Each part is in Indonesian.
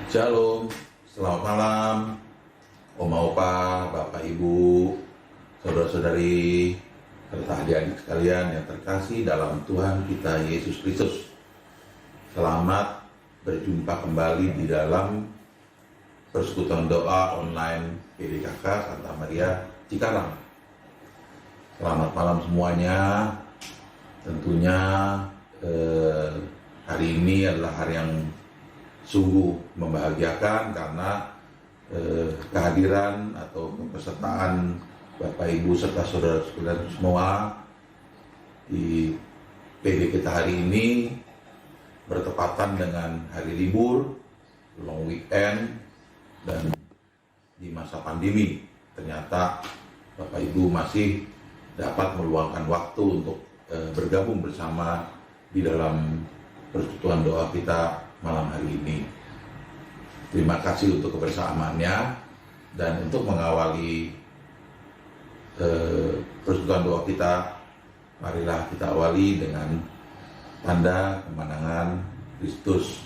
Shalom, selamat malam, Oma Opa, Bapak Ibu, Saudara-saudari, serta adik-adik sekalian yang terkasih dalam Tuhan kita Yesus Kristus. Selamat berjumpa kembali di dalam persekutuan doa online PDKK Santa Maria Cikarang. Selamat malam semuanya. Tentunya hari ini adalah hari yang sungguh membahagiakan karena kehadiran atau kepesertaan Bapak Ibu serta saudara-saudara semua di PD kita hari ini bertepatan dengan hari libur, long weekend, dan di masa pandemi. Ternyata Bapak Ibu masih dapat meluangkan waktu untuk bergabung bersama di dalam persekutuan doa kita malam hari ini. Terima kasih untuk kebersamaannya, dan untuk mengawali persekutuan doa kita, marilah kita awali dengan tanda kemenangan Kristus.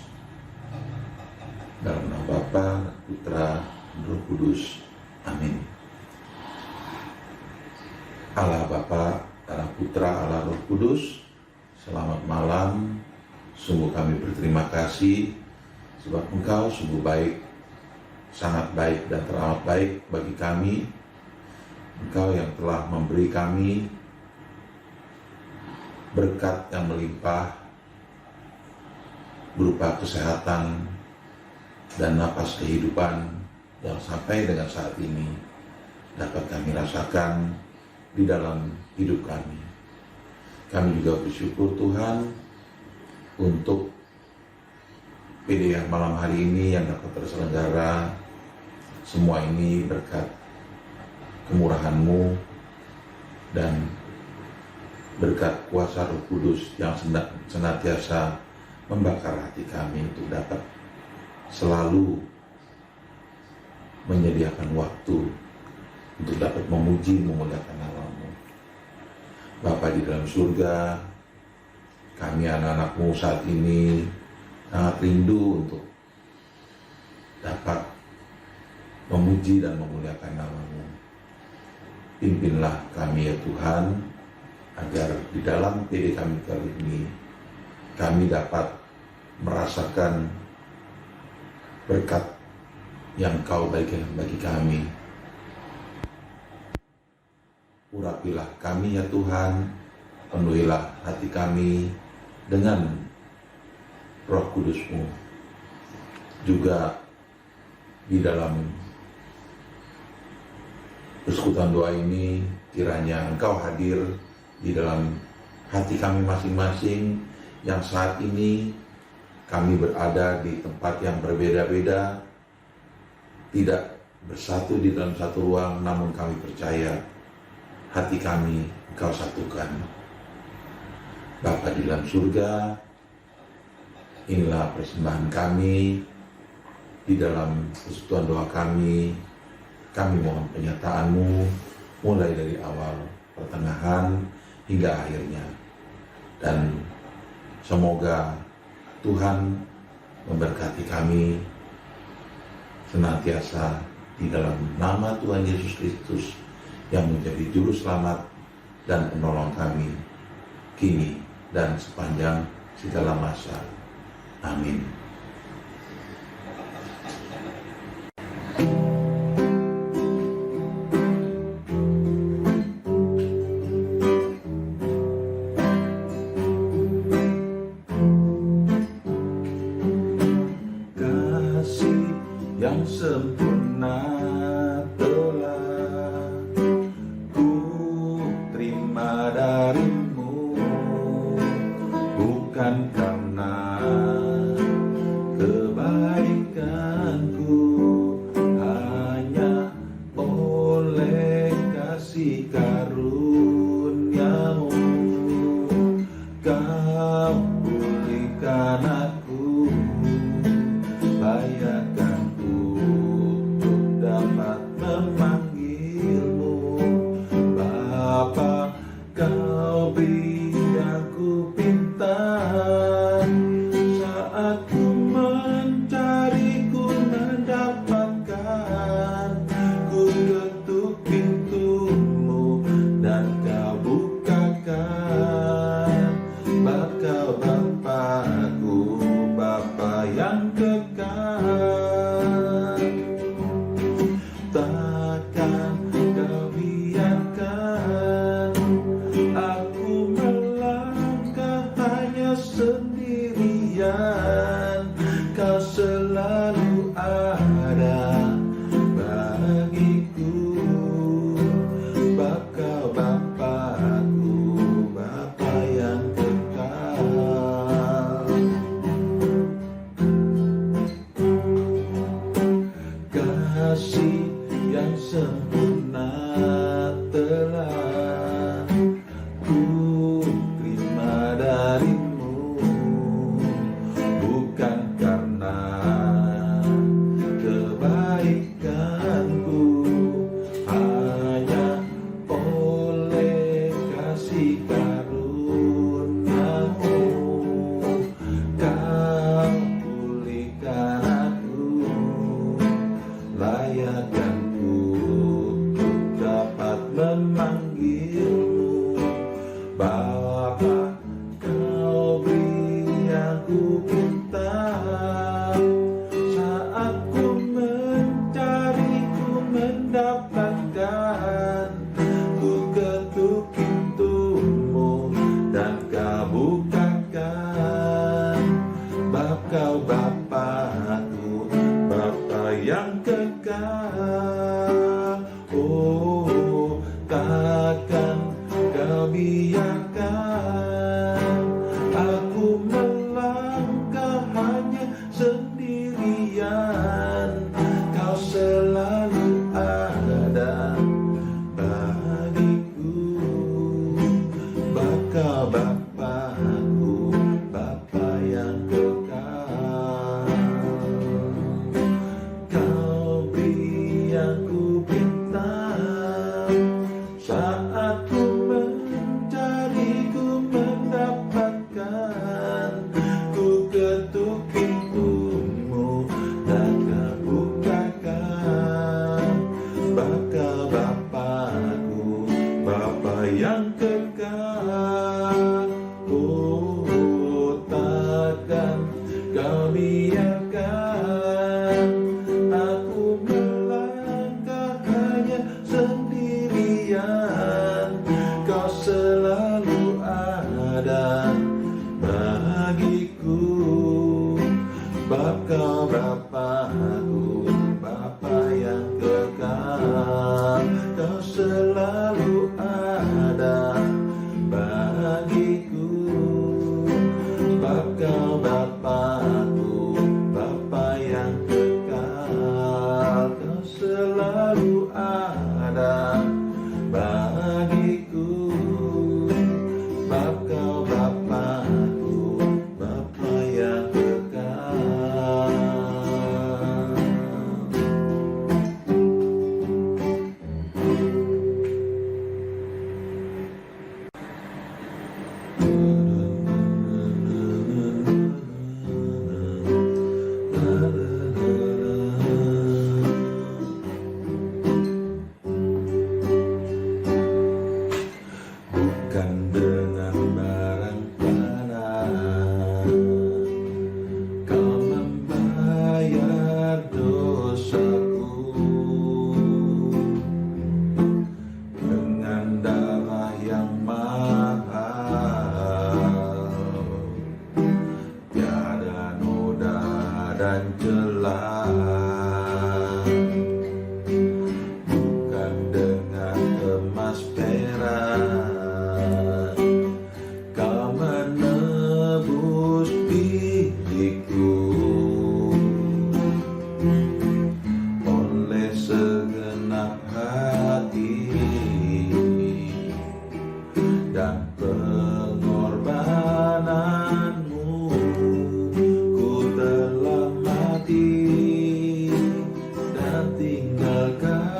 Dalam nama Bapa, Putra, Roh Kudus. Amin. Allah Bapa, Allah Putra, Allah Roh Kudus, selamat malam. Sungguh kami berterima kasih sebab Engkau sungguh baik, sangat baik dan teramat baik bagi kami. Engkau yang telah memberi kami berkat yang melimpah berupa kesehatan dan napas kehidupan yang sampai dengan saat ini dapat kami rasakan di dalam hidup kami. Kami juga bersyukur Tuhan untuk PD malam hari ini yang dapat terselenggara. Semua ini berkat kemurahan-Mu dan berkat kuasa Roh Kudus yang senantiasa membakar hati kami untuk dapat selalu menyediakan waktu untuk dapat memuji memuliakan nama-Mu. Bapa di dalam surga, kami anak-anak-Mu saat ini sangat rindu untuk dapat memuji dan memuliakan nama-Mu. Pimpinlah kami ya Tuhan, agar di dalam PD kami kali ini, kami dapat merasakan berkat yang Kau berikan bagi kami. Urapilah kami ya Tuhan, penuhilah hati kami dengan Roh Kudus-Mu. Juga di dalam persekutuan doa ini, kiranya Engkau hadir di dalam hati kami masing-masing yang saat ini kami berada di tempat yang berbeda-beda, tidak bersatu di dalam satu ruang, namun kami percaya hati kami Engkau satukan. Bapa di dalam surga, inilah persembahan kami di dalam persekutuan doa kami. Kami mohon penyertaan-Mu mulai dari awal, pertengahan, hingga akhirnya. Dan semoga Tuhan memberkati kami senantiasa di dalam nama Tuhan Yesus Kristus yang menjadi juru selamat dan penolong kami kini dan sepanjang segala masa. Amin. Kasih yang sempurna telah ku terima dari-Mu, bukan karena kebaikanku, hanya oleh kasih karunia-Mu Kau pulihkan aku, layakkanku untuk dapat memanggil-Mu Bapa. Kau beri aku pintar saat ku mencari, ku ku terima darimu, bukan karena kebaikanku, hanya oleh kasih karuniamu kau pulihkan aku, layakkan ku untuk dapat memanggilmu Bapa. Kau beri aku cinta saat ku mencari, ku mendapatkan, ku ketuk pintumu dan kau bukakan. Kau Bapakku, Bapa yang kekal. Oh, takkan kau biarkan aku melangkah hanya sendirian. Kau selalu ada bagiku, Kau Bapakku, Bapa yang kekal. Kau beri aku bintang saat ku mencari, ku mendapatkan, ku ketuk pintumu dan kau bukakan. Kau Bapakku, Bapa yang kekal. Oh, takkan kau biarkan aku melangkah hanya sendirian. Kau selalu ada bagiku, Kau Bapakku, Bapa yang kekal. Kau selalu ada bagiku, Kau Bapakku, Bapa yang kekal. Kau selalu ada bagiku, Kau Bapakku, Bapa yang kekal. Bukan dengan barang panah kau membayar dosaku, dengan darah yang mahal, tiada noda dan celah. Bukan dengan emas perak kau menebus diriku, oleh segenap hati dan pengorbananmu ku telah mati dan tinggalkan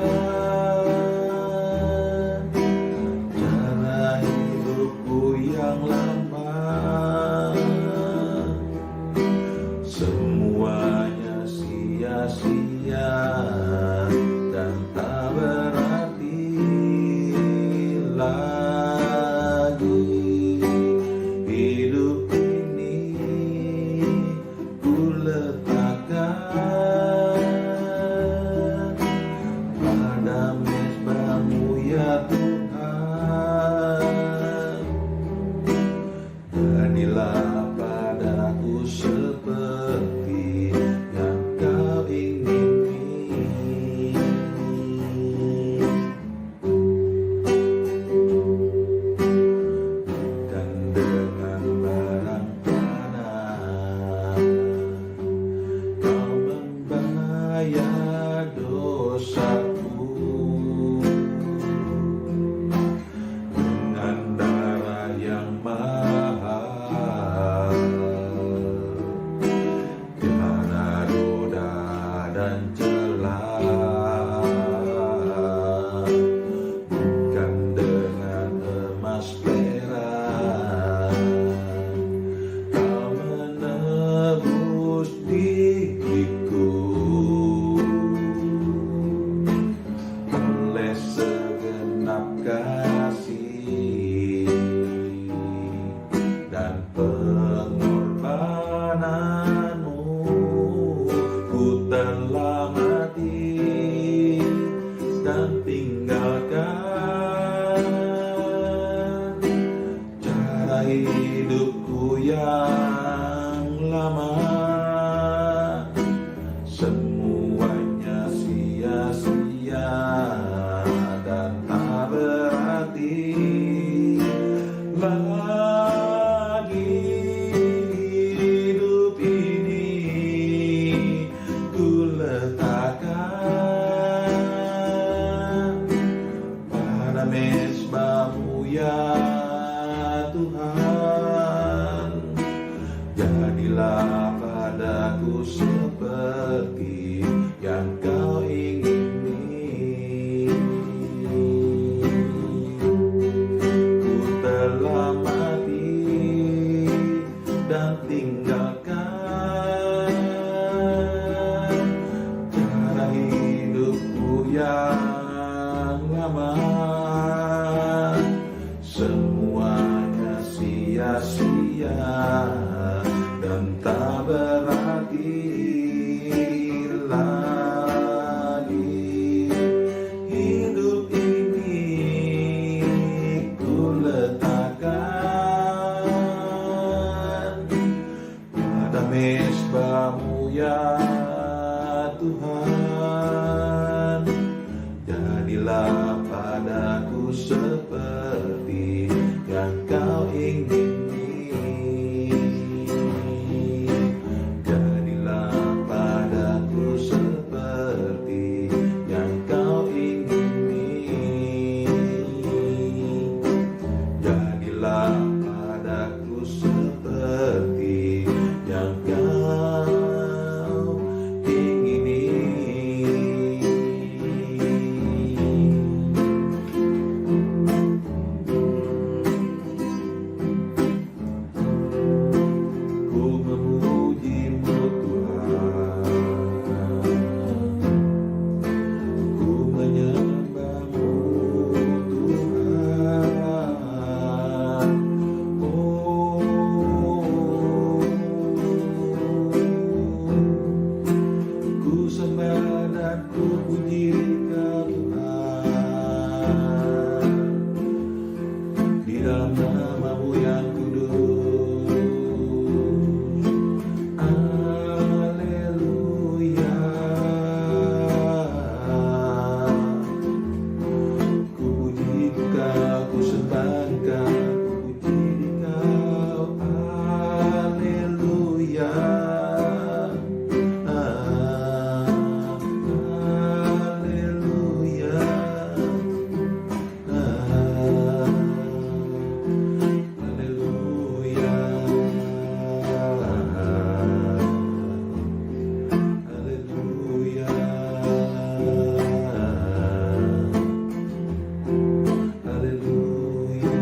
kasih dan pengorbananmu, ku telah mati dan tinggalkan cara hidupku yang lama. Semuanya sia-sia dan tak berarti lagi. Hidup ini ku letakkan pada mezbah-Mu ya Tuhan. Jadilah padaku seperti yang Kau ingini. Ku telah mati dan tinggalkan cara hidupku yang lama. Semuanya sia-sia dan tak berarti lagi. Hidup ini ku letakkan pada mezbah-Mu ya Tuhan. Jadilah padaku seperti yang Kau ingini. Jadilah padaku seperti yang Kau ingini. Jadilah padaku seperti yang Kau ingini. Ku memuji-Mu Tuhan, ku menyembah-Mu Tuhan. Ku sembah dan ku puji Kau Tuhan, di dalam nama-Mu yang kudus. Haleluya. Ku puji Kau, ku sembah Kau, ku puji Kau. Haleluya. Haleluya. Haleluya. Haleluya. Haleluya.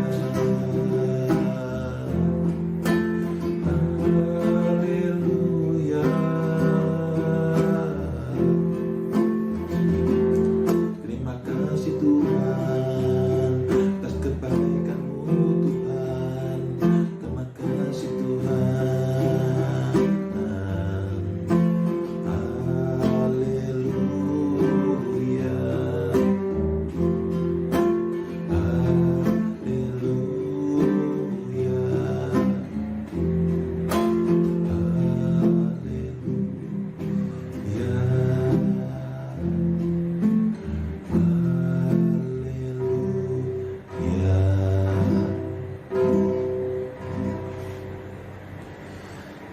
Haleluya. Terima kasih Tuhan atas kebaikan-Mu Tuhan. Terima kasih Tuhan. Haleluya.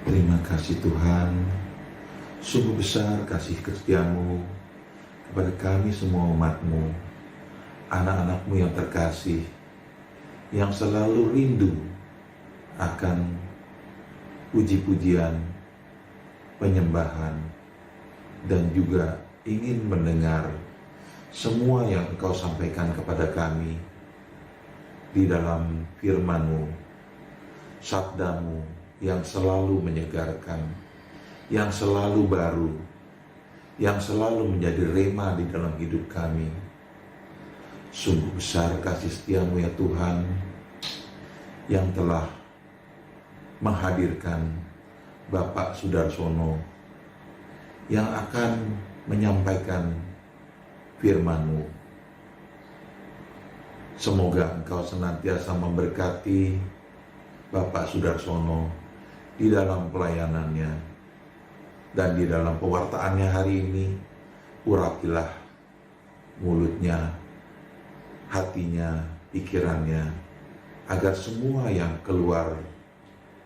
Terima kasih Tuhan, sungguh besar kasih setia-Mu kepada kami semua umat-Mu, anak-anak-Mu yang terkasih, yang selalu rindu akan puji-pujian, penyembahan, dan juga ingin mendengar semua yang Engkau sampaikan kepada kami di dalam firman-Mu, sabda-Mu yang selalu menyegarkan, yang selalu baru, yang selalu menjadi rema di dalam hidup kami. Sungguh besar kasih setia-Mu ya Tuhan, yang telah menghadirkan Bapak Sudarsono yang akan menyampaikan firman-Mu. Semoga Engkau senantiasa memberkati Bapak Sudarsono di dalam pelayanannya dan di dalam pewartaannya hari ini. Urapilah mulutnya, hatinya, pikirannya, agar semua yang keluar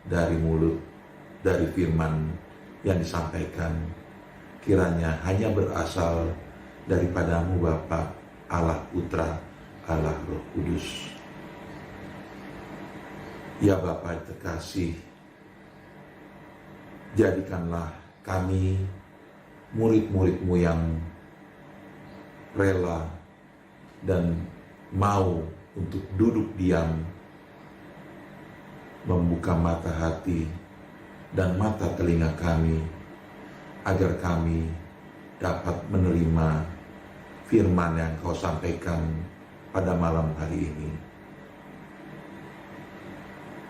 dari mulut, dari firman yang disampaikan, kiranya hanya berasal daripada-Mu Bapa, Allah Putra, Allah Roh Kudus. Ya Bapa terkasih, jadikanlah kami murid-murid-Mu yang rela dan mau untuk duduk diam, membuka mata hati dan mata telinga kami, agar kami dapat menerima firman yang Kau sampaikan pada malam hari ini.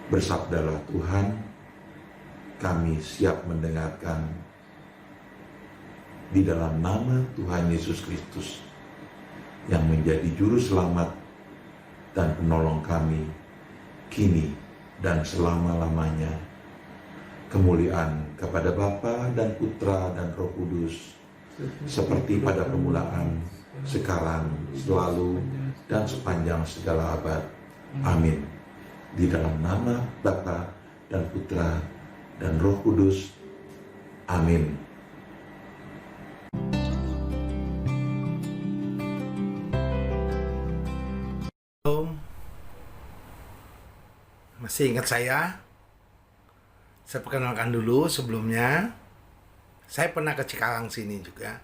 Bersabdalah Tuhan, kami siap mendengarkan di dalam nama Tuhan Yesus Kristus, yang menjadi juru selamat dan penolong kami kini dan selama-lamanya. Kemuliaan kepada Bapa dan Putra dan Roh Kudus, seperti pada permulaan, sekarang, selalu, dan sepanjang segala abad. Amin. Di dalam nama Bapa dan Putra dan Roh Kudus. Amin. Masih ingat saya? Saya perkenalkan dulu sebelumnya. Saya pernah ke Cikarang sini juga.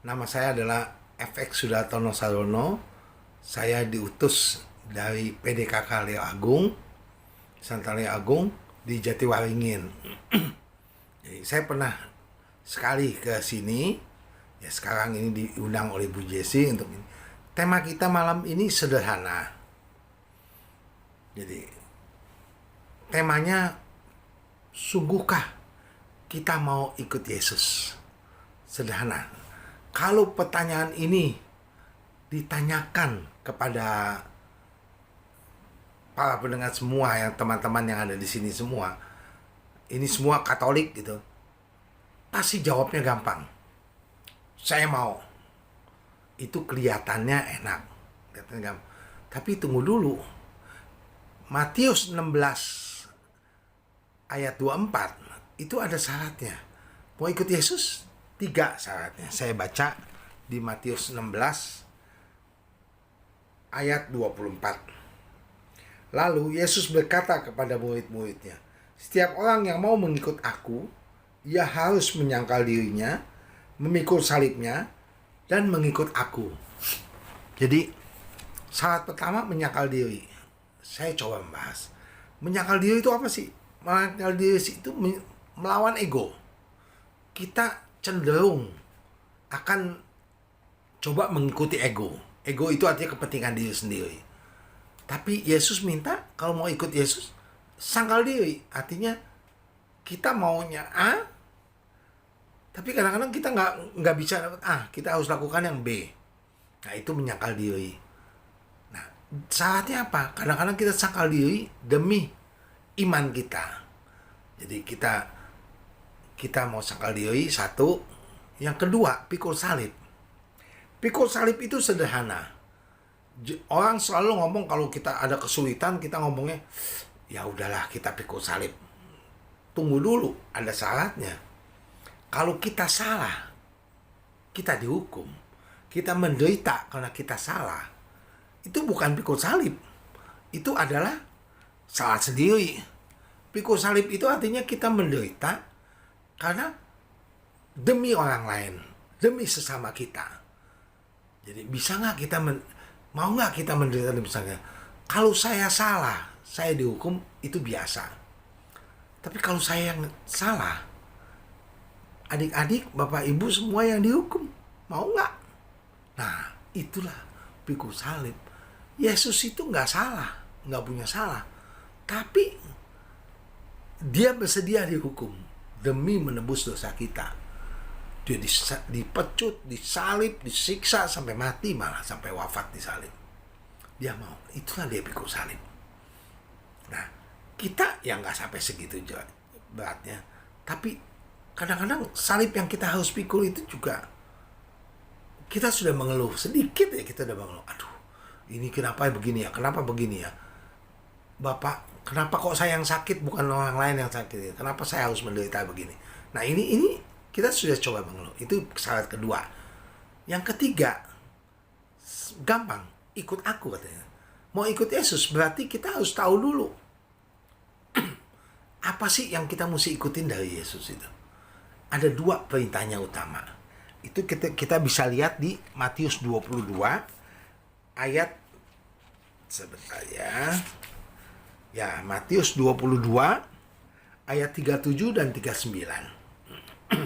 Nama saya adalah FX Sudartono Sarono. Saya diutus dari PDKK Leo Agung, Santa Leo Agung di Jatiwaringin. Jadi saya pernah sekali ke sini. Ya sekarang ini diundang oleh Bu Jessi untuk ini. Tema kita malam ini sederhana. Jadi temanya, sungguhkah kita mau ikut Yesus? Sederhana. Kalau pertanyaan ini ditanyakan kepada para pendengar semua, yang teman-teman yang ada di sini semua, ini semua Katolik gitu, pasti jawabnya gampang. Saya mau. Itu kelihatannya enak. Tapi tunggu dulu. Matius 16 ayat 24 itu ada syaratnya. Mau ikut Yesus? 3 syaratnya. Saya baca di Matius 16 ayat 24. Lalu Yesus berkata kepada murid-muridnya, setiap orang yang mau mengikut aku, ia harus menyangkal dirinya, memikul salibnya, dan mengikut aku. Jadi syarat pertama menyangkal diri. Saya coba membahas. Menyangkal diri itu apa sih? Menyangkal diri itu melawan ego. Kita cenderung akan coba mengikuti ego. Ego itu artinya kepentingan diri sendiri. Tapi Yesus minta kalau mau ikut Yesus, sangkal diri. Artinya kita maunya A, tapi kadang-kadang kita nggak bisa dapat A. Kita harus lakukan yang B. Nah itu menyangkal diri. Nah syaratnya apa? Kadang-kadang kita sangkal diri demi iman kita. Jadi kita mau sangkal diri, satu. Yang kedua, pikul salib. Pikul salib itu sederhana. Orang selalu ngomong kalau kita ada kesulitan, kita ngomongnya, ya udahlah kita pikul salib. Tunggu dulu, ada syaratnya. Kalau kita salah, kita dihukum. Kita menderita karena kita salah. Itu bukan pikul salib. Itu adalah salah sendiri. Pikul salib itu artinya kita menderita karena demi orang lain, demi sesama kita. Jadi bisa nggak kita mau nggak kita menderita demi sesama? Kalau saya salah, saya dihukum, itu biasa. Tapi kalau saya yang salah, adik-adik, bapak ibu semua yang dihukum, mau nggak? Nah itulah pikul salib. Yesus itu nggak salah, nggak punya salah. Tapi dia bersedia dihukum demi menebus dosa kita. Dia dipecut, disalib, disiksa sampai mati, malah sampai wafat disalib. Dia mau, itulah dia pikul salib. Nah, kita yang nggak sampai segitu beratnya, tapi kadang-kadang salib yang kita harus pikul itu juga kita sudah mengeluh sedikit ya, kita udah mengeluh, aduh, ini kenapa begini ya, kenapa begini ya, Bapak, kenapa kok saya yang sakit bukan orang lain yang sakit ya? Kenapa saya harus menderita begini? Nah ini kita sudah coba mengeluh, itu syarat kedua. Yang ketiga, gampang, ikut aku katanya. Mau ikut Yesus berarti kita harus tahu dulu apa sih yang kita mesti ikutin dari Yesus itu. Ada dua perintahnya utama. Itu kita bisa lihat di Matius 22 ayat, sebentar ya. Ya, Matius 22 ayat 37 dan 39.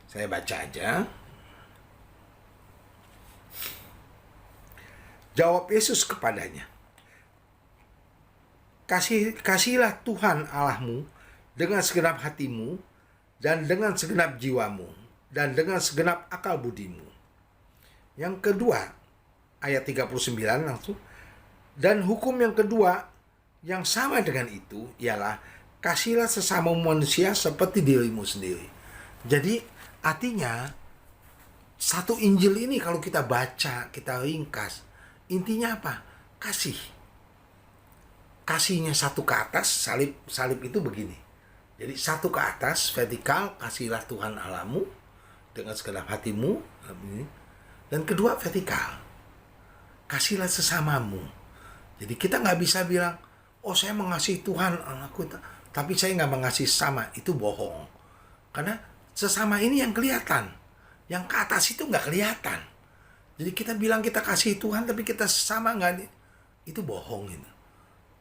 Saya baca aja. Jawab Yesus kepadanya, Kasihilah Tuhan Allahmu dengan segenap hatimu, dan dengan segenap jiwamu, dan dengan segenap akal budimu. Yang kedua, ayat 39 langsung. Dan hukum yang kedua yang sama dengan itu ialah kasihilah sesama manusia seperti dirimu sendiri. Jadi artinya satu Injil ini kalau kita baca, kita ringkas, intinya apa? Kasih. Kasihnya satu ke atas, salib itu begini. Jadi satu ke atas, vertikal, kasihilah Tuhan Allahmu dengan segenap hatimu. Dan kedua, vertikal, kasihilah sesamamu. Jadi kita nggak bisa bilang, oh saya mengasihi Tuhan Allahku, tapi saya nggak mengasihi sesama. Itu bohong. Karena sesama ini yang kelihatan. Yang ke atas itu nggak kelihatan. Jadi kita bilang kita kasih Tuhan, tapi kita sesama nggak, itu bohong itu.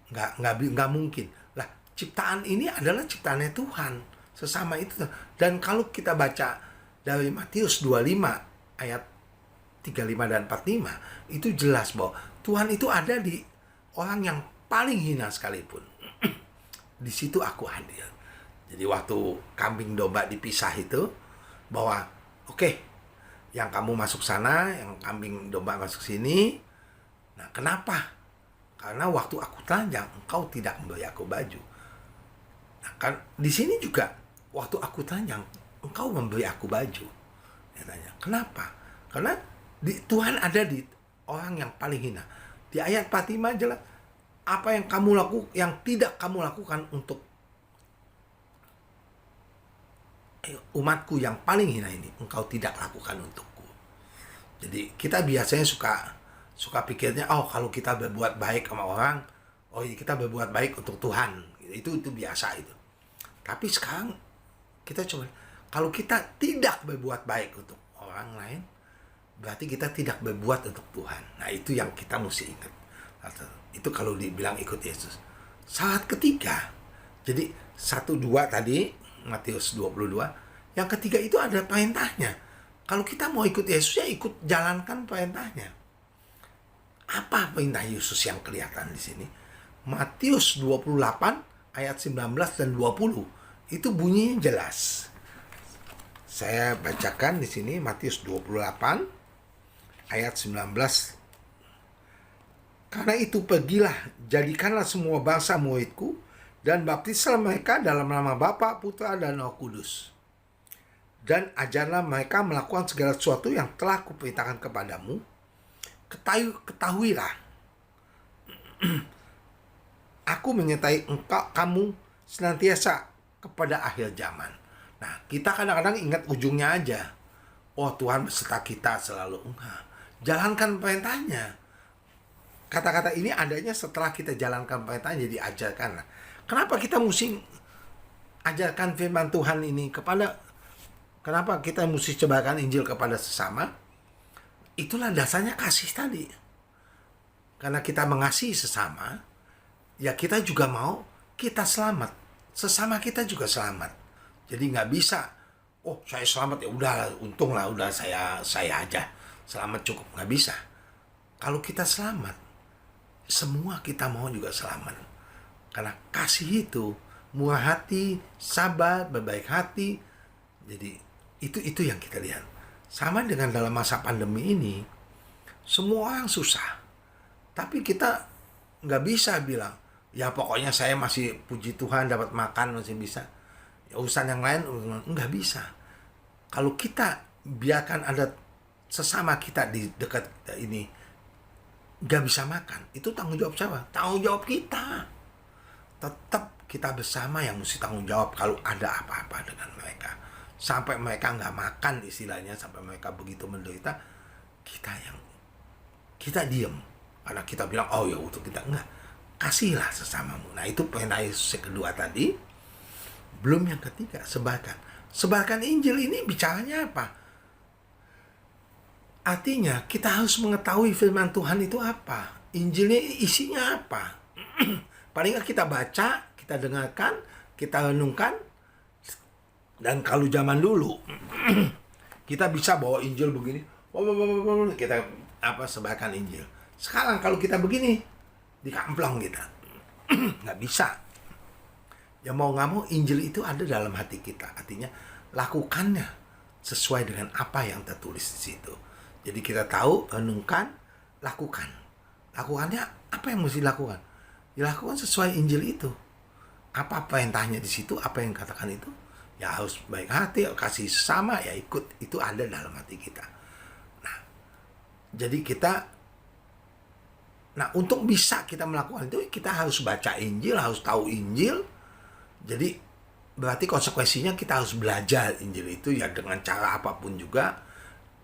Nggak mungkin. Lah, ciptaan ini adalah ciptaannya Tuhan. Sesama itu. Dan kalau kita baca dari Matius 25 ayat 35 dan 45, itu jelas bahwa Tuhan itu ada di orang yang paling hina sekalipun. Di situ aku hadir. Jadi waktu kambing domba dipisah itu, bahwa oke, yang kamu masuk sana, yang kambing domba masuk sini. Nah, kenapa? Karena waktu aku telanjang, engkau tidak memberi aku baju. Nah, kan di sini juga waktu aku telanjang, engkau memberi aku baju. Dia tanya, kenapa? Karena Tuhan ada di orang yang paling hina. Di ayat 45 jelas, apa yang yang tidak kamu lakukan untuk umatku yang paling hina ini, engkau tidak lakukan untukku. Jadi kita biasanya suka pikirnya, oh kalau kita berbuat baik sama orang, oh kita berbuat baik untuk Tuhan. Itu biasa itu. Tapi sekarang kita coba, kalau kita tidak berbuat baik untuk orang lain, berarti kita tidak berbuat untuk Tuhan. Nah itu yang kita mesti ingat. Itu kalau dibilang ikut Yesus. Syarat ketiga, jadi 1-2 tadi, Matius 22, yang ketiga itu ada perintahnya. Kalau kita mau ikut Yesus, ya ikut jalankan perintahnya. Apa perintah Yesus yang kelihatan di sini? Matius 28 ayat 19 dan 20. Itu bunyinya jelas. Saya bacakan di sini Matius 28 ayat 19. Karena itu pergilah, jadikanlah semua bangsa muridku, dan baptislah mereka dalam nama Bapa, Putra, dan Roh Kudus. Dan ajarlah mereka melakukan segala sesuatu yang telah kuperintahkan kepadamu. Ketahuilah, aku menyertai kamu senantiasa kepada akhir zaman. Nah, kita kadang-kadang ingat ujungnya aja. Oh, Tuhan beserta kita selalu. Enggak. Jalankan perintahnya. Kata-kata ini adanya setelah kita jalankan perintahnya, jadi ajarkanlah. Kenapa kita mesti ajarkan firman Tuhan ini kenapa kita mesti sebarkan Injil kepada sesama? Itulah dasarnya kasih tadi. Karena kita mengasihi sesama, ya kita juga mau kita selamat. Sesama kita juga selamat. Jadi nggak bisa, oh saya selamat ya udah, untunglah udah saya aja selamat cukup, nggak bisa. kalau kita selamat, semua kita mau juga selamat. Karena kasih itu murah hati, sabar, berbaik hati. Jadi itu yang kita lihat. Sama dengan dalam masa pandemi ini, semua orang susah. Tapi kita nggak bisa bilang, ya pokoknya saya masih puji Tuhan dapat makan masih bisa. Ya, urusan yang lain nggak bisa. Kalau kita biarkan ada sesama kita di dekat ini nggak bisa makan, itu tanggung jawab siapa? Tanggung jawab kita. Tetap kita bersama yang mesti tanggung jawab kalau ada apa-apa dengan mereka. Sampai mereka nggak makan istilahnya, sampai mereka begitu menderita, kita diem. Karena kita bilang, oh ya untuk kita enggak. Kasihlah sesamamu. Nah itu perintah Yesus yang kedua tadi. Belum yang ketiga, sebarkan. Sebarkan Injil ini bicaranya apa? Artinya kita harus mengetahui firman Tuhan itu apa. Injilnya isinya apa. Paling nggak kita baca, kita dengarkan, kita renungkan. Dan kalau zaman dulu, kita bisa bawa Injil begini. Kita sebarkan Injil. Sekarang kalau kita begini, dikamplong kita. Nggak bisa. Ya mau nggak mau Injil itu ada dalam hati kita. Artinya lakukannya sesuai dengan apa yang tertulis di situ. Jadi kita tahu, renungkan, lakukan. Lakukannya apa yang mesti dilakukan? Dilakukan sesuai Injil itu. Apa perintahnya di situ, apa yang katakan itu? Ya harus baik hati, kasih sama, ya ikut. Itu ada dalam hati kita. Nah, jadi untuk bisa kita melakukan itu, kita harus baca Injil, harus tahu Injil. Jadi berarti konsekuensinya kita harus belajar Injil itu ya dengan cara apapun juga.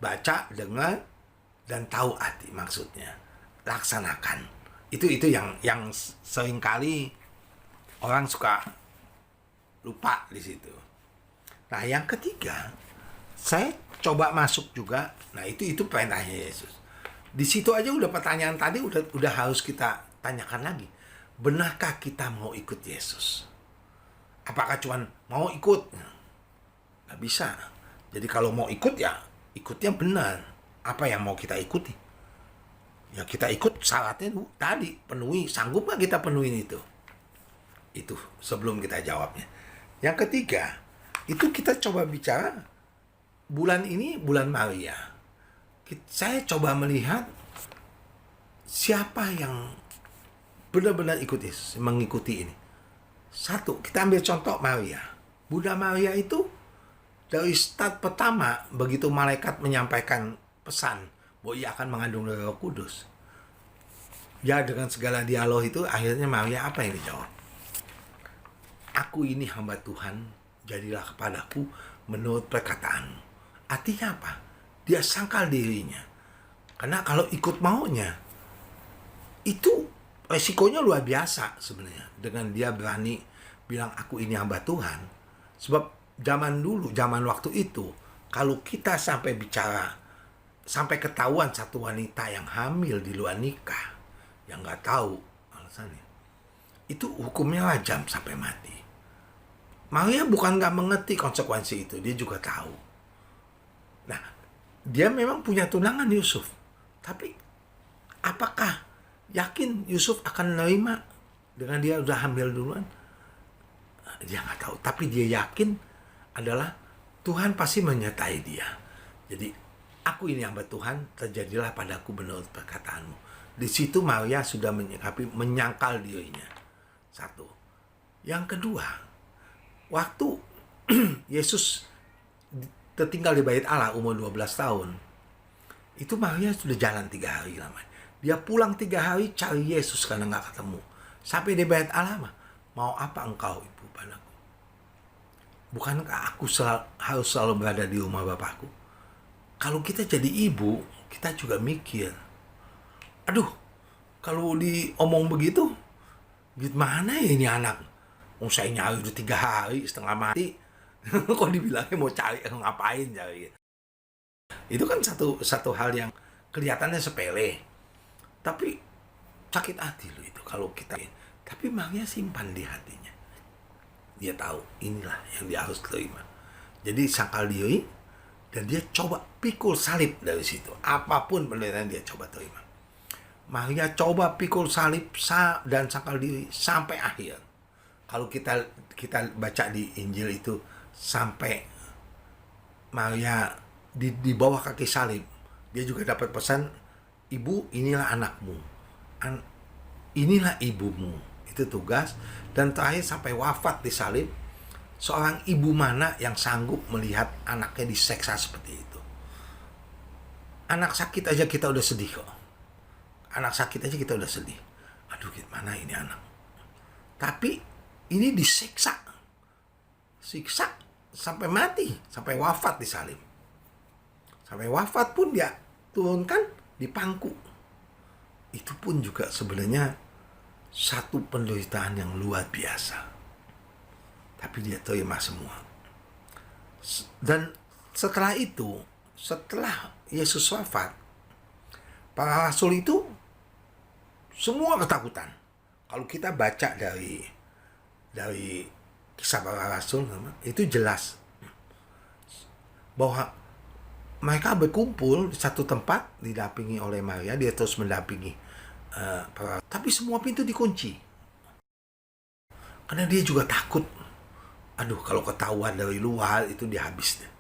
Baca, dengar, dan tahu arti maksudnya. Laksanakan. Itu yang seringkali orang suka lupa di situ. Nah, yang ketiga, saya coba masuk juga. Nah, itu perintahnya Yesus. Di situ aja udah pertanyaan tadi udah harus kita tanyakan lagi. Benarkah kita mau ikut Yesus? Apakah cuman mau ikut? Nggak bisa. Jadi kalau mau ikut ya ikutnya benar. Apa yang mau kita ikuti? Ya kita ikut syaratnya tadi penuhi. Sanggup nggak kita penuhin itu? Itu sebelum kita jawabnya. Yang ketiga, itu kita coba bicara bulan ini bulan Maria. Saya coba melihat siapa yang benar-benar ikut Yesus, mengikuti ini. Satu, kita ambil contoh Maria. Bunda Maria itu dari start pertama, begitu malaikat menyampaikan pesan bahwa ia akan mengandung Roh Kudus. Ya dengan segala dialog itu, akhirnya Maria apa yang dijawab? Aku ini hamba Tuhan, jadilah kepadaku menurut perkataanmu. Artinya apa? Dia sangkal dirinya. Karena kalau ikut maunya, itu resikonya luar biasa sebenarnya. Dengan dia berani bilang aku ini hamba Tuhan. Sebab zaman dulu, zaman waktu itu, kalau kita sampai bicara, sampai ketahuan satu wanita yang hamil di luar nikah, yang nggak tahu alasannya, itu hukumnya rajam sampai mati. Maria bukan nggak mengerti konsekuensi itu, dia juga tahu. Nah, dia memang punya tunangan Yusuf, tapi apakah yakin Yusuf akan menerima dengan dia udah hamil duluan? Dia nggak tahu, tapi dia yakin adalah Tuhan pasti menyertai dia. Jadi aku ini hamba Tuhan, terjadilah padaku menurut perkataanmu. Di situ Maria sudah menyangkal dirinya. Satu. Yang kedua, waktu Yesus tertinggal di bait Allah umur 12 tahun, itu Maria sudah jalan 3 hari lamanya. Dia pulang 3 hari cari Yesus karena nggak ketemu. Sampai di bait Allah, mau apa engkau ibu padaku? Bukankah aku harus selalu berada di rumah Bapakku? Kalau kita jadi ibu, kita juga mikir, aduh, kalau diomong begitu, gimana ya ini anak? Saya nyari udah 3 hari, setengah mati. Kok dibilangnya mau cari, ngapain cari? Itu kan satu hal yang kelihatannya sepele. Tapi sakit hati loh itu kalau kita. Tapi Maria simpan di hatinya. Dia tahu inilah yang dia harus terima. Jadi sangkal diri dan dia coba pikul salib dari situ. Apapun penderitaan dia coba terima. Maria coba pikul salib dan sangkal diri sampai akhir. Kalau kita baca di Injil itu sampai Maria di bawah kaki salib, dia juga dapat pesan, ibu inilah anakmu, inilah ibumu. Itu tugas. Dan terakhir sampai wafat di salib, seorang ibu mana yang sanggup melihat anaknya diseksa seperti itu? Anak sakit aja kita udah sedih kok. Anak sakit aja kita udah sedih. Aduh, gimana ini anak? Tapi ini disiksa. Siksa sampai mati, sampai wafat di salib. Sampai wafat pun dia turunkan di pangku. Itu pun juga sebenarnya satu penderitaan yang luar biasa. Tapi dia terima semua. Dan setelah itu, setelah Yesus wafat, para rasul itu semua ketakutan. Kalau kita baca dari kisah para rasul, itu jelas bahwa mereka berkumpul di satu tempat didampingi oleh Maria. Dia terus mendampingi tapi semua pintu dikunci karena dia juga takut. Aduh, kalau ketahuan dari luar itu dia habis deh.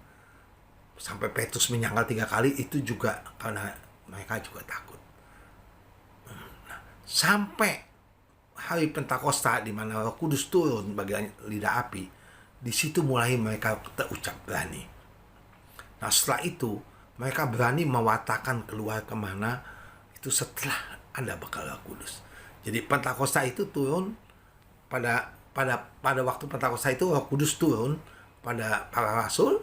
Sampai Petrus menyangkal 3 kali itu juga karena mereka juga takut. Sampai hari Pentakosta di mana Roh Kudus turun bagian lidah api, di situ mulai mereka terucap berani. Nah, setelah itu mereka berani mewatakan keluar kemana itu setelah ada bekal Roh Kudus. Jadi Pentakosta itu turun pada waktu Pentakosta itu Roh Kudus turun pada para rasul,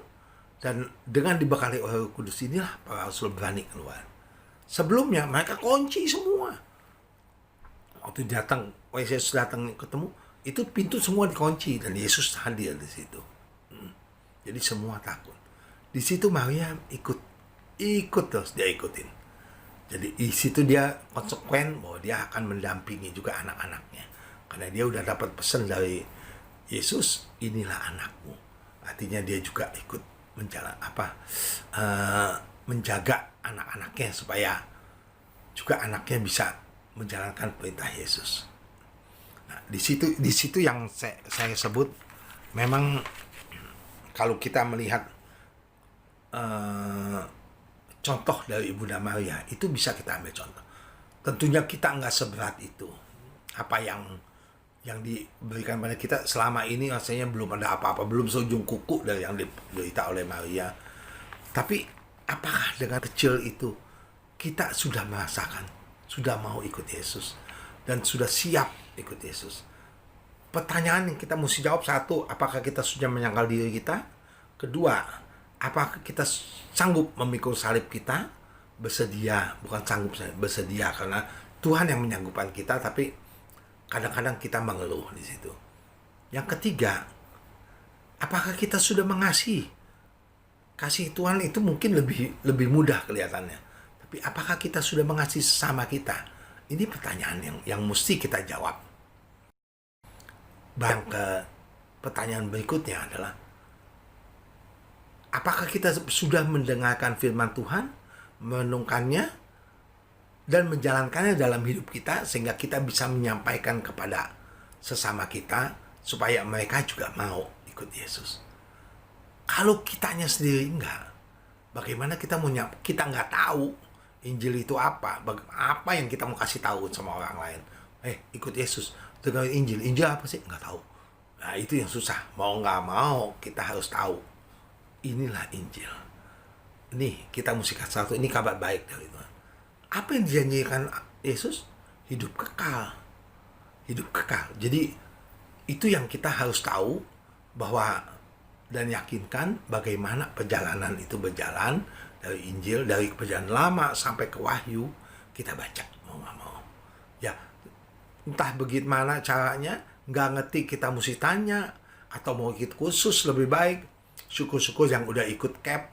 dan dengan dibekali oleh Roh Kudus inilah para rasul berani keluar. Sebelumnya mereka kunci semua. Waktu Yesus datang ketemu, itu pintu semua dikunci dan Yesus hadir di situ. Jadi semua takut. Di situ Maria ikut terus, dia ikutin. Jadi di situ dia konsekuen bahwa dia akan mendampingi juga anak-anaknya. Karena dia udah dapat pesan dari Yesus, inilah anakmu. Artinya dia juga ikut menjaga anak-anaknya supaya juga anaknya bisa menjalankan perintah Yesus. Nah, di situ yang saya sebut memang kalau kita melihat contoh dari Ibunda Maria itu bisa kita ambil contoh. Tentunya kita nggak seberat itu. Apa yang diberikan pada kita selama ini rasanya belum ada apa-apa, belum seujung kuku dari yang diderita oleh Maria. Tapi apakah dengan kecil itu kita sudah merasakan, sudah mau ikut Yesus dan sudah siap ikut Yesus? Pertanyaan yang kita mesti jawab, satu, apakah kita sudah menyangkal diri kita? Kedua, apakah kita sanggup memikul salib kita? Bersedia, bukan sanggup, bersedia, karena Tuhan yang menyanggupkan kita, tapi kadang-kadang kita mengeluh di situ. Yang ketiga, apakah kita sudah mengasihi? Kasih Tuhan itu mungkin lebih mudah kelihatannya. Tapi apakah kita sudah mengasihi sesama kita? Ini pertanyaan yang mesti kita jawab. Pertanyaan berikutnya adalah, apakah kita sudah mendengarkan firman Tuhan, merenungkannya, dan menjalankannya dalam hidup kita sehingga kita bisa menyampaikan kepada sesama kita supaya mereka juga mau ikut Yesus. Kalau kitanya sendiri enggak, bagaimana kita nggak tahu Injil itu apa yang kita mau kasih tahu sama orang lain? Ikut Yesus, dengar Injil apa sih? Nggak tahu. Nah, itu yang susah. Mau nggak mau kita harus tahu. Inilah Injil. Nih, kita mesti kasih satu. Ini kabar baik dari Tuhan. Apa yang dijanjikan Yesus? Hidup kekal. Hidup kekal. Jadi itu yang kita harus tahu, bahwa dan yakinkan bagaimana perjalanan itu berjalan dari Injil, dari perjalanan lama sampai ke Wahyu, kita baca mau nggak mau. Ya, entah bagaimana caranya, nggak ngerti kita mesti tanya, atau mau ikut kursus lebih baik. Syukur-syukur yang udah ikut CAP.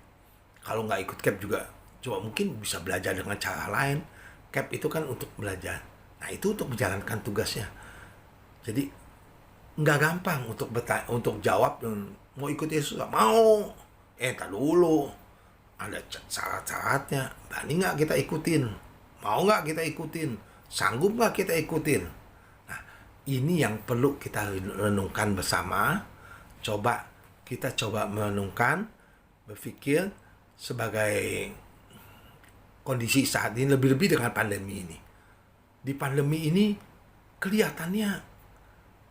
Kalau nggak ikut CAP juga coba mungkin bisa belajar dengan cara lain. CAP itu kan untuk belajar. Nah, itu untuk menjalankan tugasnya. Jadi nggak gampang untuk jawab mau ikut Yesus, nggak mau. Tak dulu, ada syarat-syaratnya. Berani nggak kita ikutin? Mau nggak kita ikutin? Sanggup nggak kita ikutin? Nah, ini yang perlu kita renungkan bersama. Kita coba merenungkan, berpikir sebagai kondisi saat ini, lebih-lebih dengan pandemi ini. Di pandemi ini kelihatannya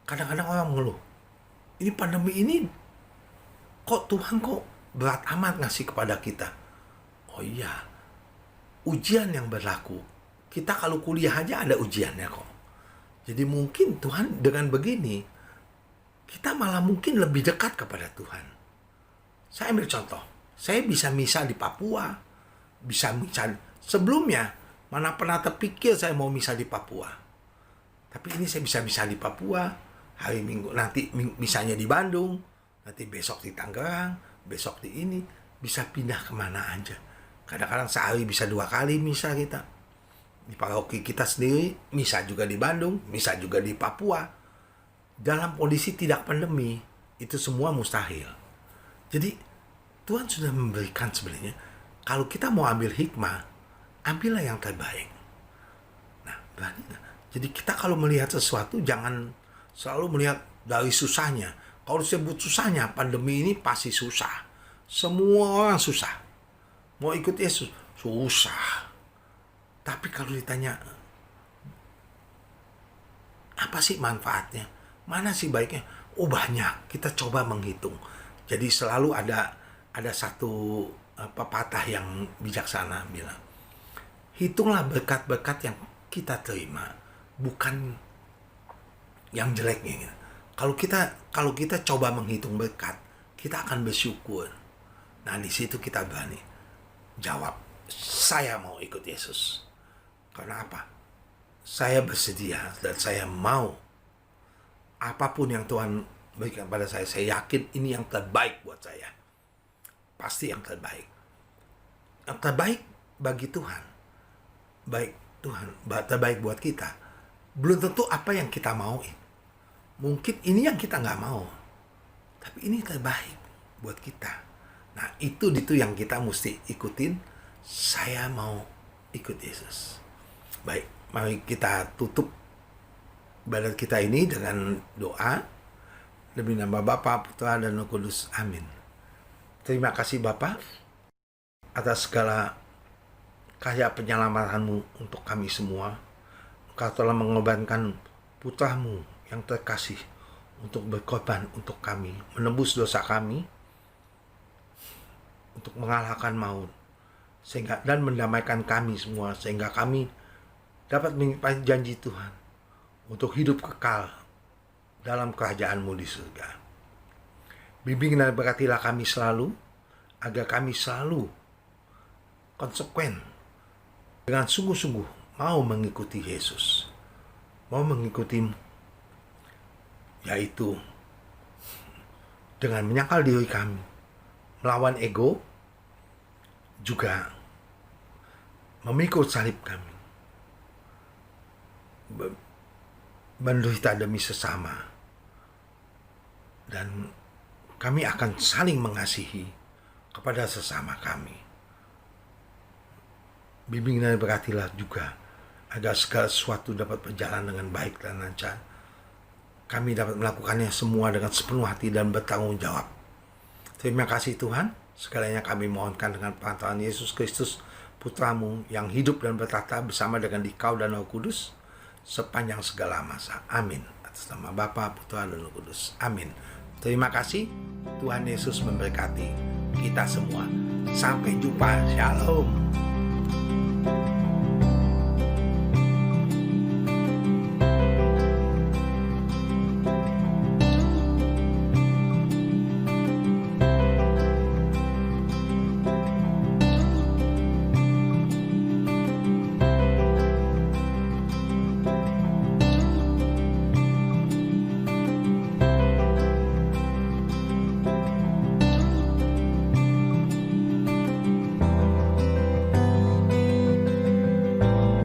kadang-kadang orang mengeluh. Ini pandemi ini kok Tuhan kok berat amat ngasih kepada kita. Oh iya, ujian yang berlaku. Kita kalau kuliah aja ada ujiannya kok. Jadi mungkin Tuhan dengan begini, kita malah mungkin lebih dekat kepada Tuhan. Saya ambil contoh, saya bisa misa di Papua, bisa misa sebelumnya, mana pernah terpikir saya mau misa di Papua. Tapi ini saya bisa misa di Papua, hari Minggu nanti misanya di Bandung, nanti besok di Tangerang, besok di ini, bisa pindah kemana aja. Kadang-kadang sehari bisa 2 kali misa kita. Di paroki kita sendiri, misa juga di Bandung, misa juga di Papua. Dalam kondisi tidak pandemi, itu semua mustahil. Jadi, Tuhan sudah memberikan sebenarnya, kalau kita mau ambil hikmah, ambillah yang terbaik. Nah, berani. Jadi kita kalau melihat sesuatu, jangan selalu melihat dari susahnya. Kalau disebut susahnya, pandemi ini pasti susah. Semua orang susah. Mau ikut Yesus, susah. Tapi kalau ditanya, apa sih manfaatnya? Mana sih baiknya? Oh banyak, kita coba menghitung. Jadi selalu ada satu pepatah yang bijaksana bilang, hitunglah berkat-berkat yang kita terima, bukan yang jeleknya. Kalau kita coba menghitung berkat, kita akan bersyukur. Nah di situ kita berani jawab, saya mau ikut Yesus. Karena apa? Saya bersedia dan saya mau. Apapun yang Tuhan berikan pada saya yakin ini yang terbaik buat saya. Pasti yang terbaik. Yang terbaik bagi Tuhan. Baik Tuhan, terbaik buat kita. Belum tentu apa yang kita mau. Mungkin ini yang kita nggak mau. Tapi ini terbaik buat kita. Nah itu yang kita mesti ikutin. Saya mau ikut Yesus. Baik, mari kita tutup ibadat kita ini dengan doa. Demi nama Bapa, Putra, dan Roh Kudus. Amin. Terima kasih Bapa atas segala karya penyelamatan-Mu untuk kami semua. Engkau telah mengorbankan Putra-Mu yang terkasih untuk berkorban untuk kami, menebus dosa kami, untuk mengalahkan maut, dan mendamaikan kami semua, sehingga kami dapat mengikuti janji Tuhan untuk hidup kekal dalam kerajaan-Mu di surga. Bimbing dan berkatilah kami selalu, agar kami selalu konsekuen dengan sungguh-sungguh mau mengikuti Yesus, mau mengikuti-Mu, yaitu dengan menyangkal diri kami, melawan ego, juga memikul salib kami, menderita demi sesama, dan kami akan saling mengasihi kepada sesama kami. Bimbing dan berkatilah juga agar segala sesuatu dapat berjalan dengan baik dan lancar. Kami dapat melakukannya semua dengan sepenuh hati dan bertanggung jawab. Terima kasih Tuhan, segalanya kami mohonkan dengan perantaraan Yesus Kristus, Putra-Mu yang hidup dan bertata bersama dengan Dikau dan Roh Kudus sepanjang segala masa. Amin. Atas nama Bapa, Putra, dan Roh Kudus. Amin. Terima kasih. Tuhan Yesus memberkati kita semua. Sampai jumpa. Shalom.